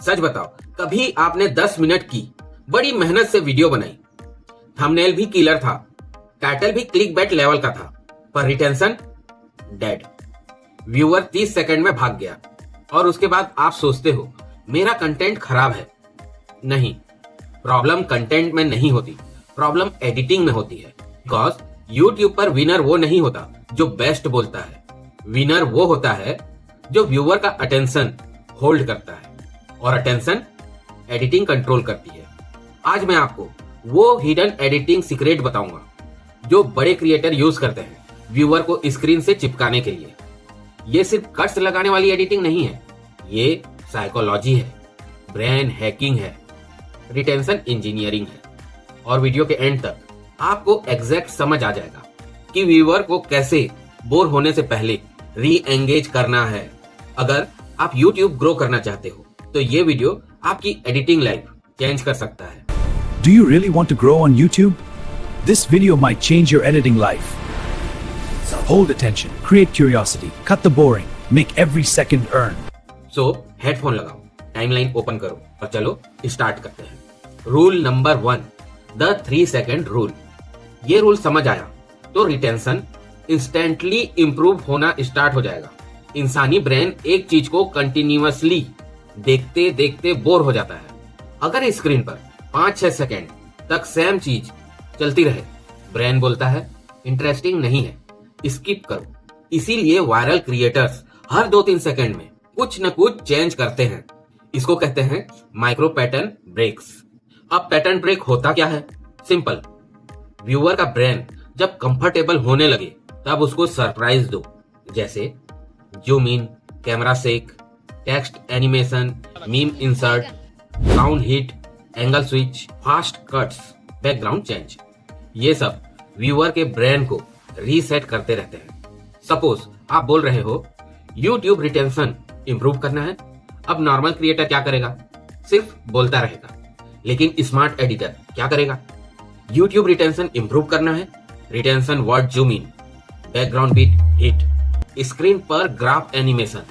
सच बताओ, कभी आपने 10 मिनट की बड़ी मेहनत से वीडियो बनाई, थंबनेल भी किलर था, टाइटल भी क्लिकबेट लेवल का था, पर रिटेंशन डेड। व्यूअर 30 सेकंड में भाग गया और उसके बाद आप सोचते हो मेरा कंटेंट खराब है। नहीं, प्रॉब्लम कंटेंट में नहीं होती, प्रॉब्लम एडिटिंग में होती है। बिकॉज यूट्यूब पर विनर वो नहीं होता जो बेस्ट बोलता है, विनर वो होता है जो व्यूअर का अटेंशन होल्ड करता है, और अटेंशन एडिटिंग कंट्रोल करती है। आज मैं आपको वो हिडन एडिटिंग सीक्रेट बताऊंगा जो बड़े क्रिएटर यूज करते हैं व्यूअर को स्क्रीन से चिपकाने के लिए। ये सिर्फ कट्स लगाने वाली एडिटिंग नहीं है, ये साइकोलॉजी है, ब्रेन हैकिंग है, रिटेंशन इंजीनियरिंग है। और वीडियो के एंड तक आपको एग्जैक्ट समझ आ जाएगा कि व्यूअर को कैसे बोर होने से पहले री एंगेज करना है। अगर आप YouTube ग्रो करना चाहते हो तो ये वीडियो आपकी एडिटिंग लाइफ चेंज कर सकता है। Do you really want to grow on YouTube? This video might change your editing life. So hold attention, create curiosity, cut the boring, make every second earn. So headphone लगाओ, timeline open करो और चलो start करते हैं। Rule number 1, the 3 second rule. ये rule समझ आया तो रिटेंशन इंस्टेंटली इंप्रूव होना स्टार्ट हो जाएगा। इंसानी ब्रेन एक चीज को कंटिन्यूअसली देखते देखते बोर हो जाता है। अगर स्क्रीन पर 5-6 सेकेंड तक सेम चीज चलती रहे, ब्रेन बोलता है इंटरेस्टिंग नहीं है, स्किप करो। इसीलिए वायरल क्रिएटर्स हर 2-3 सेकेंड में कुछ न कुछ चेंज करते हैं। इसको कहते हैं माइक्रो पैटर्न ब्रेक्स। अब पैटर्न ब्रेक होता क्या है? सिंपल, व्यूअर का ब्रेन जब कंफर्टेबल होने लगे तब उसको सरप्राइज दो, जैसे zoom in, camera shake, text animation, meme insert, sound hit, angle switch, fast cuts, background change. ये सब व्यूअर के ब्रेन को रीसेट करते रहते हैं। सपोज आप बोल रहे हो YouTube रिटेंशन इंप्रूव करना है। अब नॉर्मल क्रिएटर क्या करेगा? सिर्फ बोलता रहेगा। लेकिन स्मार्ट एडिटर क्या करेगा? YouTube रिटेंशन इंप्रूव करना है, retention word zoom in, background beat hit, screen पर graph animation,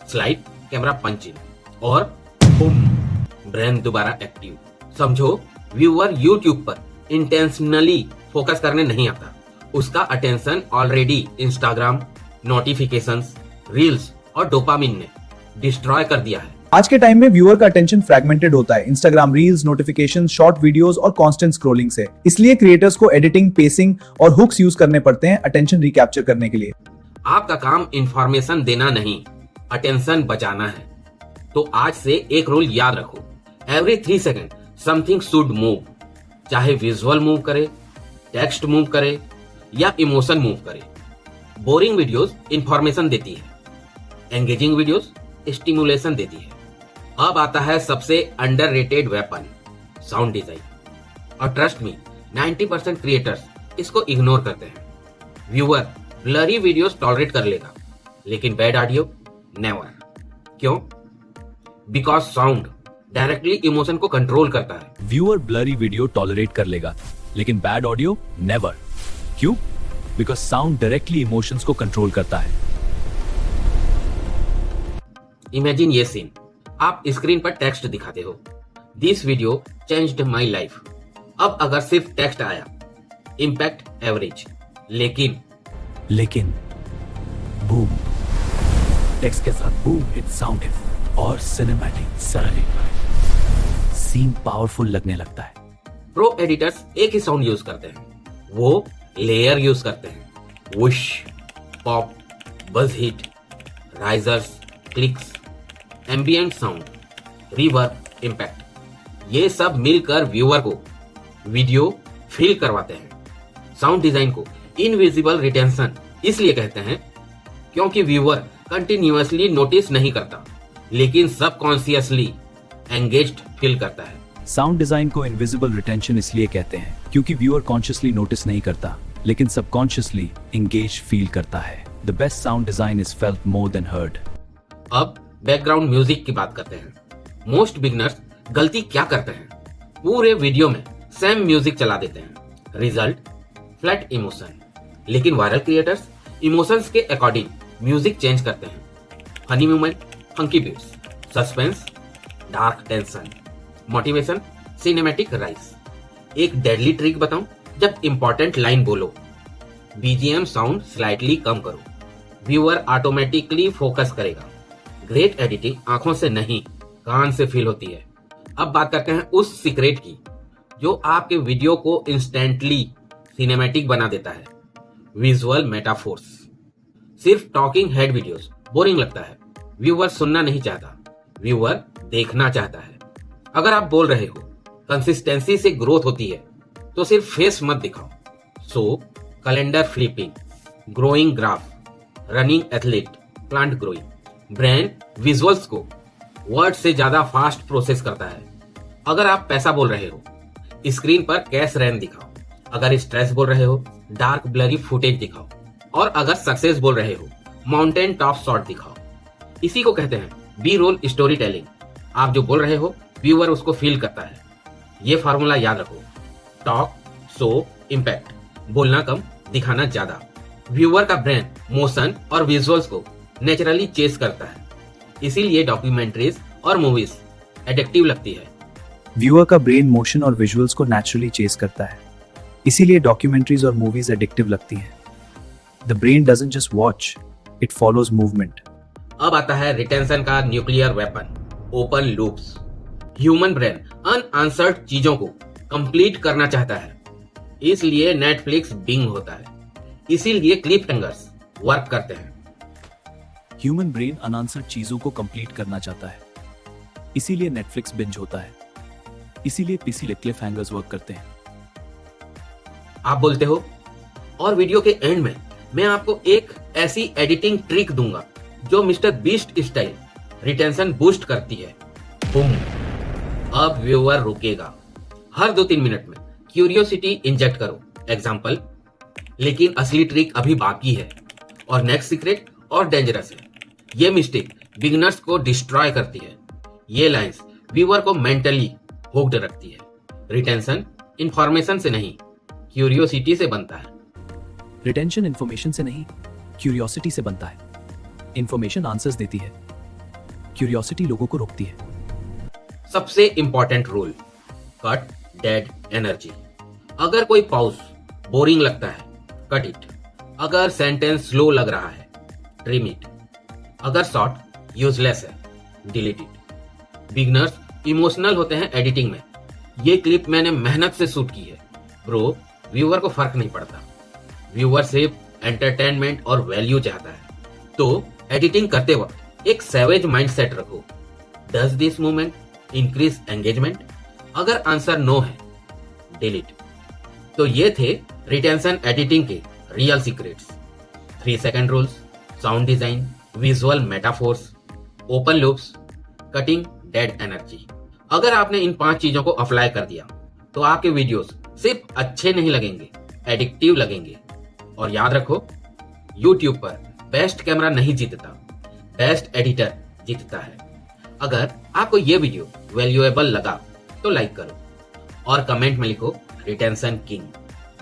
slide, camera punch in, और बूम, ब्रेन दोबारा एक्टिव। समझो व्यूअर YouTube पर इंटेंशनली फोकस करने नहीं आता, उसका attention already Instagram, notifications, reels और डोपामिन ने डिस्ट्रॉय कर दिया है। आज के टाइम में व्यूअर का अटेंशन फ्रैगमेंटेड होता है Instagram reels, notification, short videos और कांस्टेंट स्क्रॉलिंग से। इसलिए क्रिएटर्स को एडिटिंग, पेसिंग और हुक्स यूज करने पड़ते हैं अटेंशन रिकैप्चर करने के लिए। आपका काम इंफॉर्मेशन देना नहीं, अटेंशन बचाना है। तो आज से एक रूल याद रखो, every 3 second something should move. चाहे विजुअल मूव करे, टेक्स्ट मूव करे या इमोशन मूव करे। बोरिंग वीडियोस इंफॉर्मेशन देती है, एंगेजिंग वीडियोस स्टिमुलेशन देती है। अब आता है सबसे अंडररेटेड वेपन, साउंड डिजाइन। और ट्रस्ट मी, 90% क्रिएटर्स इसको इग्नोर करते हैं। व्यूअर ब्लरी वीडियोस टॉलरेट कर लेगा, लेकिन बैड ऑडियो नेवर। क्यों? बिकॉज साउंड डायरेक्टली इमोशन को कंट्रोल करता है। व्यूअर ब्लरी वीडियो टॉलरेट कर लेगा, लेकिन बैड ऑडियो नेवर। क्यों? बिकॉज साउंड डायरेक्टली इमोशंस को कंट्रोल करता है। इमेजिन ये सीन, आप स्क्रीन पर टेक्स्ट दिखाते हो, this video changed my life. अब अगर सिर्फ टेक्स्ट आया, इम्पैक्ट एवरेज। लेकिन बूम, टेक्स्ट के साथ बूम हिट साउंड हिट और सिनेमैटिक सीन पावरफुल लगने लगता है। प्रो एडिटर्स एक ही साउंड यूज करते हैं, वो लेयर यूज करते हैं। वुश, पॉप, बज hit, risers, clicks, ambient sound, reverb, impact, ये सब मिलकर व्यूअर को वीडियो फील करवाते हैं। साउंड डिजाइन को इनविजिबल रिटेंशन इसलिए कहते हैं क्योंकि व्यूअर कंटिन्यूअसली नोटिस नहीं करता, लेकिन सबकॉन्शियसली एंगेज्ड फील करता है। साउंड डिजाइन को इनविजिबल रिटेंशन इसलिए कहते हैं क्योंकि व्यूअर कॉन्शियसली नोटिस नहीं करता, लेकिन सबकॉन्शियसली एंगेज फील करता है। The best sound design is felt more than heard. अब बैकग्राउंड म्यूजिक की बात करते हैं। मोस्ट बिगनर्स गलती क्या करते हैं? पूरे वीडियो में सेम म्यूजिक चला देते हैं, रिजल्ट फ्लैट इमोशन। लेकिन वायरल क्रिएटर्स इमोशंस के अकॉर्डिंग म्यूजिक चेंज करते हैं। Funny moment, funky beats, suspense, dark tension, motivation, cinematic rise. एक डेडली ट्रिक बताऊं, जब इंपॉर्टेंट लाइन बोलो बीजीएम साउंड स्लाइटली कम करो, व्यूअर ऑटोमेटिकली फोकस करेगा। ग्रेट एडिटिंग आंखों से नहीं कान से फील होती है। अब बात करते हैं उस सीक्रेट की जो आपके वीडियो को इंस्टेंटली सिनेमैटिक बना देता है, विजुअल मेटाफोर्स। सिर्फ टॉकिंग हेड वीडियोस बोरिंग लगता है, व्यूअर सुनना नहीं चाहता, व्यूअर देखना चाहता है। अगर आप बोल रहे हो कंसिस्टेंसी से ग्रोथ होती है तो सिर्फ फेस मत दिखाओ। So calendar flipping, growing graph, running athlete, plant growing. Brain visuals को वर्ड से ज्यादा फास्ट प्रोसेस करता है। अगर आप पैसा बोल रहे हो स्क्रीन पर कैश रैन दिखाओ, अगर स्ट्रेस बोल रहे हो डार्क ब्लरी फुटेज दिखाओ, और अगर सक्सेस बोल रहे हो माउंटेन टॉप शॉट दिखाओ। इसी को कहते हैं बी रोल स्टोरी टेलिंग। आप जो बोल रहे हो व्यूअर उसको फील करता है। ये फार्मूला याद रखो, टॉक शो इम्पैक्ट, बोलना कम दिखाना ज्यादा। व्यूअर का ब्रेन मोशन और विजुअल्स को नेचुरली चेस करता है, इसीलिए डॉक्यूमेंट्रीज और मूवीज एडिक्टिव लगती है। व्यूअर का ब्रेन मोशन और विजुअल्स को नेचुरली चेस करता है, इसीलिए डॉक्यूमेंट्रीज और मूवीज एडिक्टिव लगती हैं। The brain doesn't just watch, it follows movement. अब आता है रिटेंशन का nuclear weapon, open loops. Human brain unanswered चीजों को कंप्लीट करना चाहता है, इसलिए नेटफ्लिक्स बिंग होता है, इसीलिए क्लिप हैंगर्स वर्क करते हैं। ह्यूमन ब्रेन अनआंसर्ड चीजों को कंप्लीट करना चाहता है, इसीलिए नेटफ्लिक्स बिंज होता है, इसीलिए पीसी क्लिफ हैंगर्स वर्क करते हैं। आप बोलते हो और वीडियो के एंड में मैं आपको एक ऐसी एडिटिंग ट्रिक दूंगा जो mister beast style retention boost करती है। बूम! अब व्यूअर रुकेगा। हर 2-3 मिनट में क्यूरियोसिटी इंजेक्ट करो, एग्जांपल, लेकिन असली ट्रिक अभी बाकी है और नेक्स्ट सीक्रेट और डेंजरस है। ये मिस्टेक बिगिनर्स को डिस्ट्रॉय करती है। ये लाइंस व्यूअर को मेंटली हुक्ड रखती है। रिटेंशन इंफॉर्मेशन से नहीं, क्यूरियोसिटी से बनता है। रिटेंशन इंफॉर्मेशन से नहीं, क्यूरियोसिटी से बनता है। इंफॉर्मेशन आंसर्स देती है, क्यूरियोसिटी लोगों को रोकती है। सबसे important rule, cut dead energy. अगर कोई पॉज बोरिंग लगता है, कट इट। अगर सेंटेंस स्लो लग रहा है, ट्रिम इट। अगर शॉर्ट यूजलेस है, डिलीट इट। बिगनर्स इमोशनल होते हैं एडिटिंग में। ये क्लिप मैंने मेहनत से शूट की है ब्रो, व्यूअर को फर्क नहीं पड़ता। व्यूअर सिर्फ एंटरटेनमेंट और वैल्यू चाहता है। तो एडिटिंग करते वक्त एक सैवेज माइंडसेट रखो। Does this movement increase engagement? अगर आंसर नो है, डिलीट। तो ये थे रिटेंशन एडिटिंग के real secrets. 3 second rules, sound design, visual metaphors, open loops, cutting dead energy. अगर आपने इन 5 चीजों को अप्लाई कर दिया तो आपके वीडियोस सिर्फ अच्छे नहीं लगेंगे, एडिक्टिव लगेंगे। और याद रखो, YouTube पर बेस्ट कैमरा नहीं जीतता, बेस्ट एडिटर जीतता है। अगर आपको ये वीडियो वैल्यूएबल लगा तो लाइक करो और कमेंट में लिखो रिटेंशन किंग,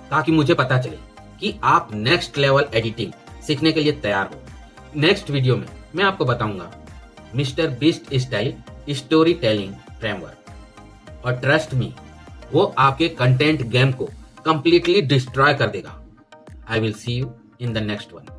ताकि मुझे पता चले कि आप नेक्स्ट लेवल एडिटिंग सीखने के लिए तैयार हो। नेक्स्ट वीडियो में मैं आपको बताऊंगा mister beast style story telling framework, और ट्रस्ट मी, वो आपके कंटेंट गेम को कंप्लीटली डिस्ट्रॉय कर देगा। I will see you in the next one.